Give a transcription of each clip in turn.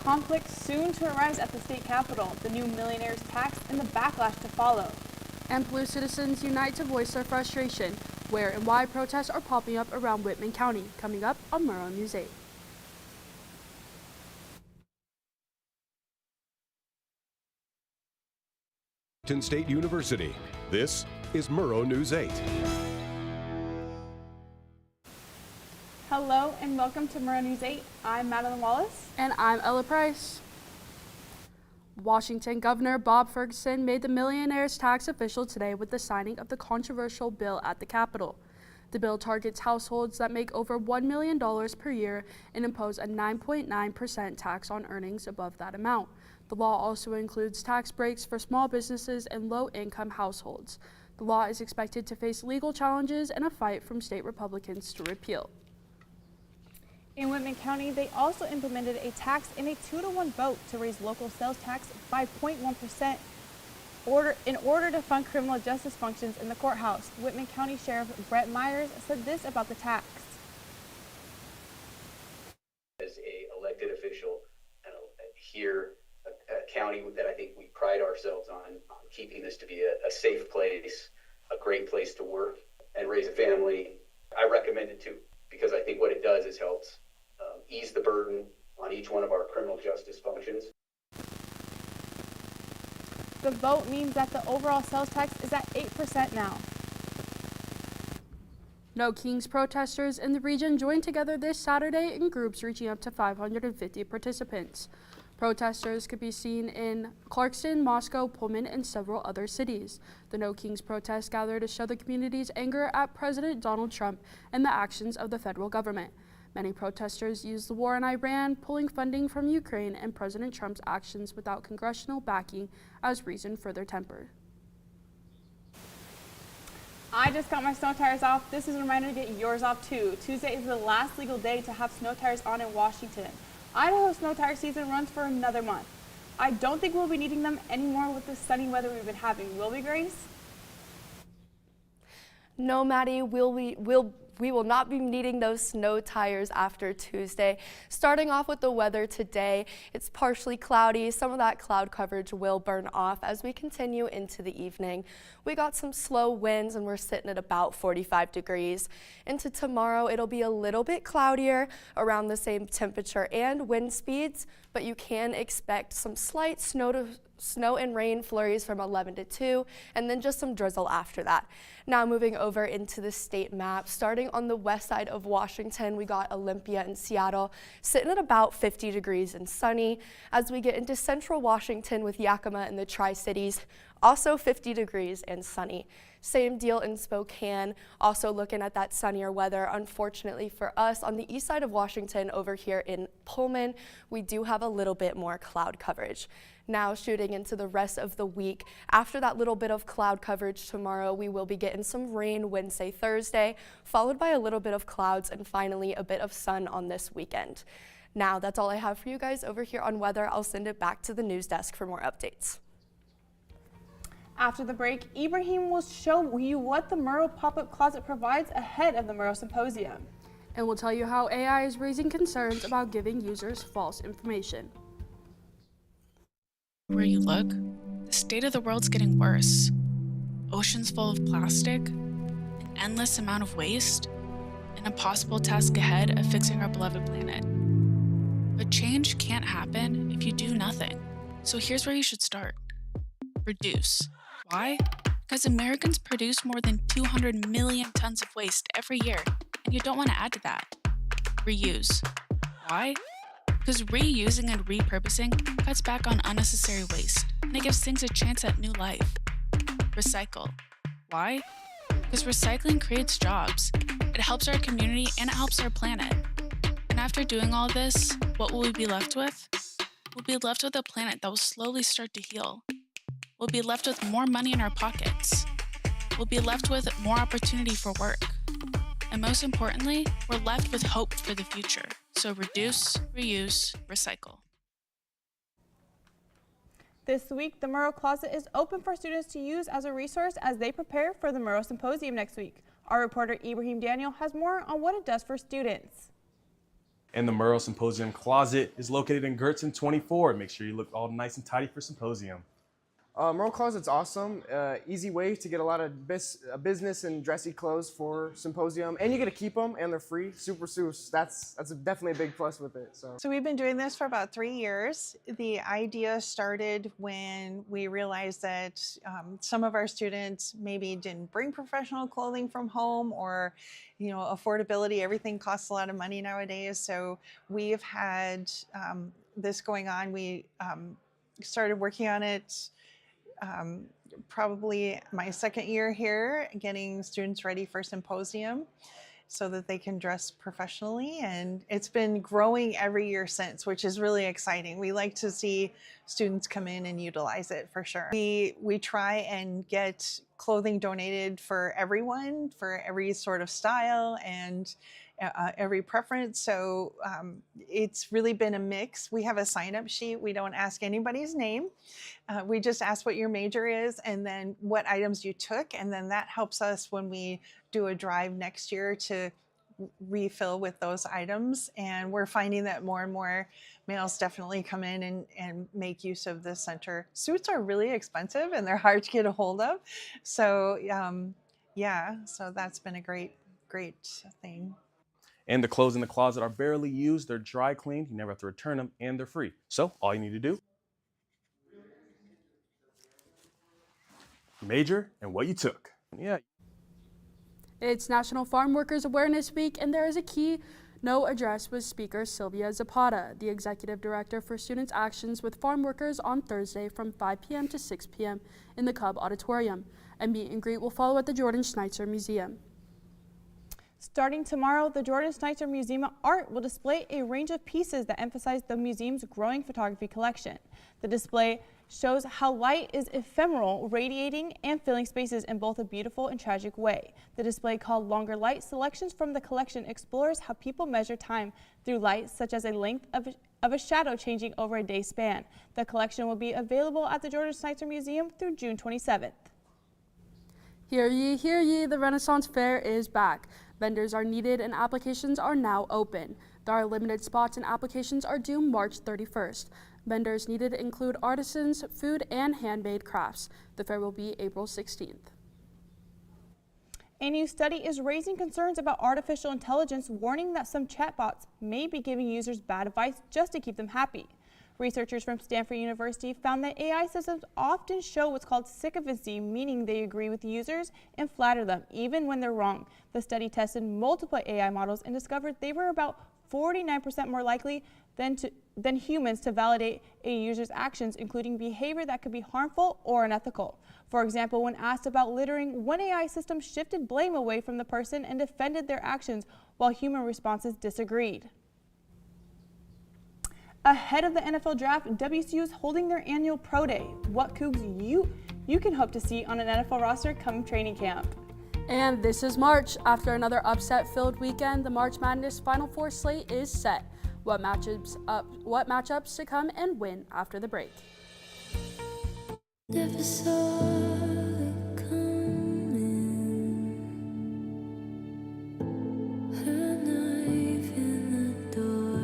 conflict soon to arise at the state capitol, the new millionaire's tax, and the backlash to follow. And Blue citizens unite to voice their frustration. Where and why protests are popping up around Whitman County, coming up on Murrow News 8. State University. This is Murrow News 8. Hello and welcome to Murrow News 8. I'm Madeline Wallace. And I'm Ella Price. Washington Governor Bob Ferguson made the millionaire's tax official today with the signing of the controversial bill at the Capitol. The bill targets households that make over $1 million per year and impose a 9.9% tax on earnings above that amount. The law also includes tax breaks for small businesses and low-income households. The law is expected to face legal challenges and a fight from state Republicans to repeal. In Whitman County, they also implemented a tax in a 2-to-1 vote to raise local sales tax by 0.1% in order to fund criminal justice functions in the courthouse. Whitman County Sheriff Brett Myers said this about the tax. As a elected official here, a county that I think we pride ourselves on keeping this to be a safe place, a great place to work and raise a family, I recommend it too, because I think what it does is helps ease the burden on each one of our criminal justice functions. The vote means that the overall sales tax is at 8% now. No Kings protesters in the region joined together this Saturday in groups reaching up to 550 participants. Protesters could be seen in Clarkston, Moscow, Pullman, and several other cities. The No Kings protest gathered to show the community's anger at President Donald Trump and the actions of the federal government. Many protesters used the war in Iran, pulling funding from Ukraine, and President Trump's actions without congressional backing as reason for their temper. I just got my snow tires off. This is a reminder to get yours off too. Tuesday is the last legal day to have snow tires on in Washington. Idaho snow tire season runs for another month. I don't think we'll be needing them anymore with the sunny weather we've been having. Will we, Grace? No, Maddie, we will not be needing those snow tires after Tuesday. Starting off with the weather today, it's partially cloudy. Some of that cloud coverage will burn off as we continue into the evening. We got some slow winds and we're sitting at about 45 degrees. Into tomorrow, it'll be a little bit cloudier, around the same temperature and wind speeds, but you can expect some slight snow and rain flurries from 11 to 2, and then just some drizzle after that. Now moving over into the state map, starting on the west side of Washington, we got Olympia and Seattle sitting at about 50 degrees and sunny. As we get into central Washington with Yakima and the Tri-Cities, also 50 degrees and sunny. Same deal in Spokane, also looking at that sunnier weather. Unfortunately for us, on the east side of Washington over here in Pullman, we do have a little bit more cloud coverage. Now shooting into the rest of the week, after that little bit of cloud coverage tomorrow, we will be getting some rain Wednesday, Thursday, followed by a little bit of clouds and finally a bit of sun on this weekend. Now that's all I have for you guys over here on weather. I'll send it back to the news desk for more updates. After the break, Ibrahim will show you what the Murrow pop-up closet provides ahead of the Murrow Symposium. And we'll tell you how AI is raising concerns about giving users false information. Where you look, the state of the world's getting worse. Oceans full of plastic, an endless amount of waste, an impossible task ahead of fixing our beloved planet. But change can't happen if you do nothing. So here's where you should start. Reduce. Why? Because Americans produce more than 200 million tons of waste every year, and you don't want to add to that. Reuse. Why? Because reusing and repurposing cuts back on unnecessary waste, and it gives things a chance at new life. Recycle. Why? Because recycling creates jobs, it helps our community, and it helps our planet. And after doing all this, what will we be left with? We'll be left with a planet that will slowly start to heal. We'll be left with more money in our pockets. We'll be left with more opportunity for work. And most importantly, we're left with hope for the future. So reduce, reuse, recycle. This week, the Murrow Closet is open for students to use as a resource as they prepare for the Murrow Symposium next week. Our reporter Ibrahim Daniel has more on what it does for students. And the Murrow Symposium Closet is located in Gertzen 24. Make sure you look all nice and tidy for Symposium. Murrow Closet's awesome. Easy way to get a lot of business and dressy clothes for Symposium, and you get to keep them, and they're free. Super Seuss. That's definitely a big plus with it. So we've been doing this for about 3 years. The idea started when we realized that some of our students maybe didn't bring professional clothing from home, or affordability. Everything costs a lot of money nowadays. So we've had this going on. We started working on it probably my second year here, getting students ready for Symposium so that they can dress professionally. And it's been growing every year since, which is really exciting. We like to see students come in and utilize it for sure. We try and get clothing donated for everyone, for every sort of style and every preference. So it's really been a mix. We have a sign-up sheet. We don't ask anybody's name. We just ask what your major is and then what items you took. And then that helps us when we do a drive next year to refill with those items. And we're finding that more and more males definitely come in and make use of the center. Suits are really expensive and they're hard to get a hold of. So yeah, so that's been a great thing. And the clothes in the closet are barely used. They're dry cleaned. You never have to return them, and they're free. So all you need to do, major and what you took. Yeah. It's National Farm Workers Awareness Week, and there is a keynote address with speaker Sylvia Zapata, the Executive Director for Students' Actions with Farm Workers, on Thursday from 5 p.m. to 6 p.m. in the Cub Auditorium. A meet and greet will follow at the Jordan Schneitzer Museum. Starting tomorrow, the Jordan Schneitzer Museum of Art will display a range of pieces that emphasize the museum's growing photography collection. The display shows how light is ephemeral, radiating and filling spaces in both a beautiful and tragic way. The display, called Longer Light Selections from the Collection, explores how people measure time through light, such as a length of a shadow changing over a day span. The collection will be available at the Jordan Schneitzer Museum through June 27th. Hear ye, the Renaissance Fair is back. Vendors are needed and applications are now open. There are limited spots and applications are due March 31st. Vendors needed include artisans, food, and handmade crafts. The fair will be April 16th. A new study is raising concerns about artificial intelligence, warning that some chatbots may be giving users bad advice just to keep them happy. Researchers from Stanford University found that AI systems often show what's called sycophancy, meaning they agree with users and flatter them, even when they're wrong. The study tested multiple AI models and discovered they were about 49% more likely than humans to validate a user's actions, including behavior that could be harmful or unethical. For example, when asked about littering, one AI system shifted blame away from the person and defended their actions, while human responses disagreed. Ahead of the NFL draft, WSU is holding their annual Pro Day. What Cougs you can hope to see on an NFL roster come training camp. And this is March. After another upset-filled weekend, the March Madness Final Four slate is set. What matchups to come and win after the break. Never saw it coming. Her knife in the dark.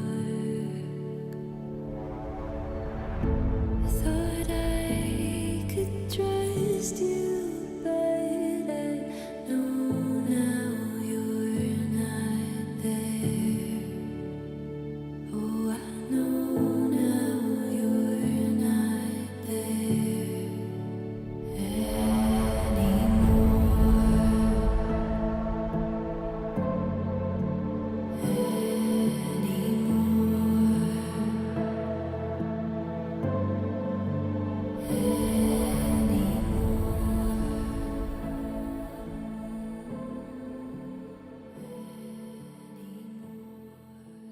I thought I could trust you, but I know now you're not there. Oh, I know now you're not there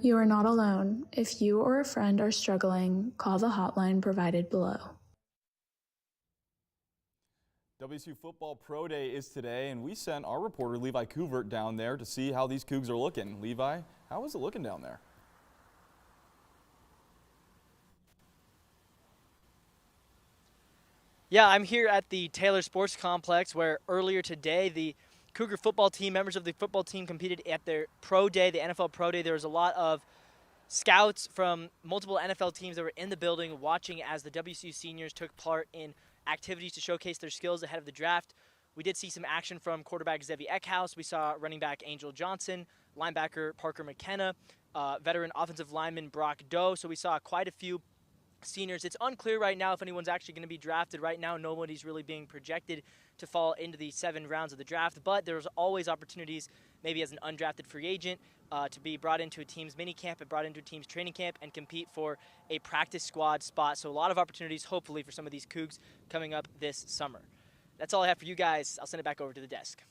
You are not alone. If you or a friend are struggling, call the hotline provided below. WSU Football Pro Day is today, and we sent our reporter Levi Couvert down there to see how these Cougs are looking. Levi, how is it looking down there? Yeah, I'm here at the Taylor Sports Complex, where earlier today the Cougar football team, members of the football team, competed at their Pro Day, the NFL Pro Day. There was a lot of scouts from multiple NFL teams that were in the building watching as the WSU seniors took part in activities to showcase their skills ahead of the draft. We did see some action from quarterback Zevi Eckhouse. We saw running back Angel Johnson, linebacker Parker McKenna, veteran offensive lineman Brock Doe. So we saw quite a few seniors. It's unclear right now if anyone's actually going to be drafted. Right now, nobody's really being projected to fall into the 7 rounds of the draft, but there's always opportunities, maybe as an undrafted free agent, to be brought into a team's mini camp and brought into a team's training camp and compete for a practice squad spot. So a lot of opportunities, hopefully, for some of these Cougs coming up this summer. That's all I have for you guys. I'll send it back over to the desk.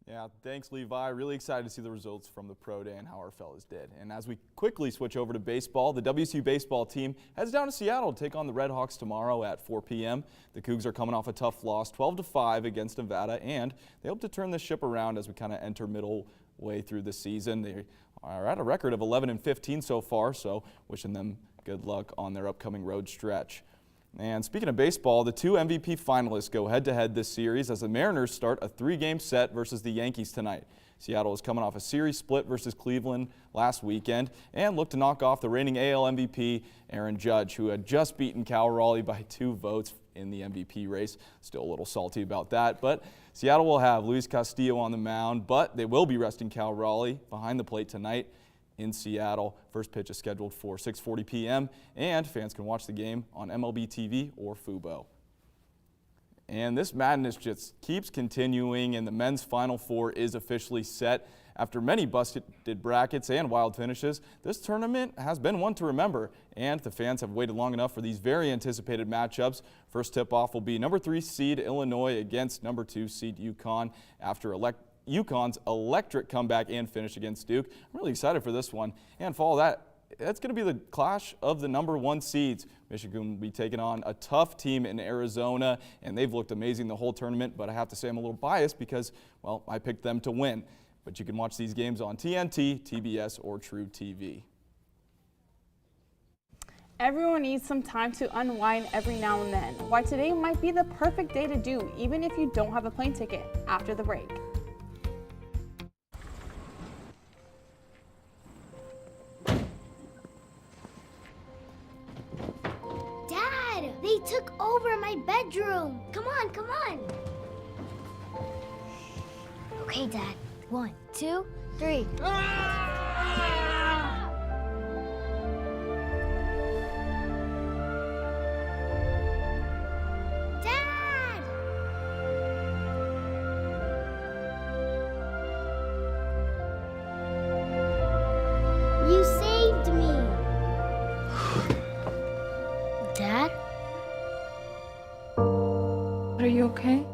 Yeah, thanks, Levi. Really excited to see the results from the Pro Day and how our fellas did. And as we quickly switch over to baseball, the WSU baseball team heads down to Seattle to take on the Redhawks tomorrow at 4 p.m. The Cougs are coming off a tough loss, 12-5 against Nevada, and they hope to turn this ship around as we kind of enter middle way through the season. They are at a record of 11-15 so far, so wishing them good luck on their upcoming road stretch. And speaking of baseball, the 2 MVP finalists go head-to-head this series as the Mariners start a 3-game set versus the Yankees tonight. Seattle is coming off a series split versus Cleveland last weekend and look to knock off the reigning AL MVP Aaron Judge, who had just beaten Cal Raleigh by 2 votes in the MVP race. Still a little salty about that, but Seattle will have Luis Castillo on the mound, but they will be resting Cal Raleigh behind the plate tonight in Seattle. First pitch is scheduled for 6:40 p.m. and fans can watch the game on MLB TV or Fubo. And this madness just keeps continuing, and the men's Final Four is officially set. After many busted brackets and wild finishes, this tournament has been one to remember, and the fans have waited long enough for these very anticipated matchups. First tip-off will be number 3 seed Illinois against number 2 seed UConn after UConn's electric comeback and finish against Duke. I'm really excited for this one. And follow that, that's going to be the clash of the number 1 seeds. Michigan will be taking on a tough team in Arizona, and they've looked amazing the whole tournament, but I have to say I'm a little biased because, well, I picked them to win. But you can watch these games on TNT, TBS, or True TV. Everyone needs some time to unwind every now and then. Why today might be the perfect day to do, even if you don't have a plane ticket. After the break. They took over my bedroom. Come on, come on. Okay, Dad. 1, 2, 3. Dad! You saved me. Dad? Are you okay?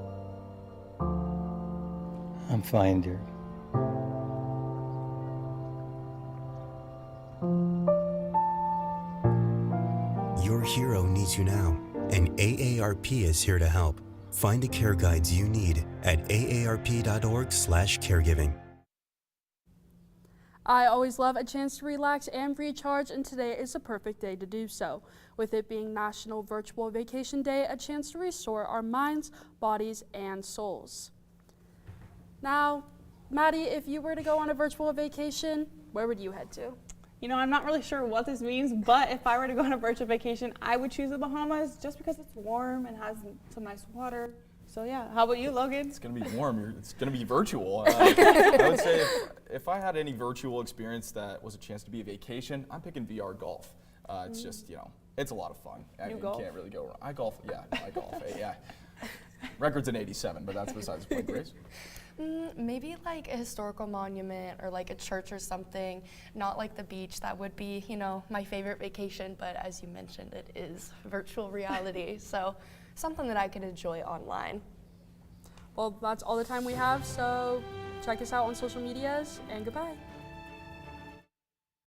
I'm fine, dear. Your hero needs you now, and AARP is here to help. Find the care guides you need at aarp.org/caregiving. I always love a chance to relax and recharge, and today is the perfect day to do so. With it being National Virtual Vacation Day, a chance to restore our minds, bodies, and souls. Now, Maddie, if you were to go on a virtual vacation, where would you head to? You know, I'm not really sure what this means, but if I were to go on a virtual vacation, I would choose the Bahamas just because it's warm and has some nice water. So yeah, how about you, Logan? It's going to be warm. It's going to be virtual. I would say if I had any virtual experience that was a chance to be a vacation, I'm picking VR golf. It's just, you know, it's a lot of fun. You can't really go wrong. I golf. Yeah. Record's an 87, but that's besides the point, Grace. Maybe like a historical monument or like a church or something, not like the beach. That would be, you know, my favorite vacation, but as you mentioned, it is virtual reality, so something that I can enjoy online. Well, that's all the time we have, so check us out on social medias, and goodbye.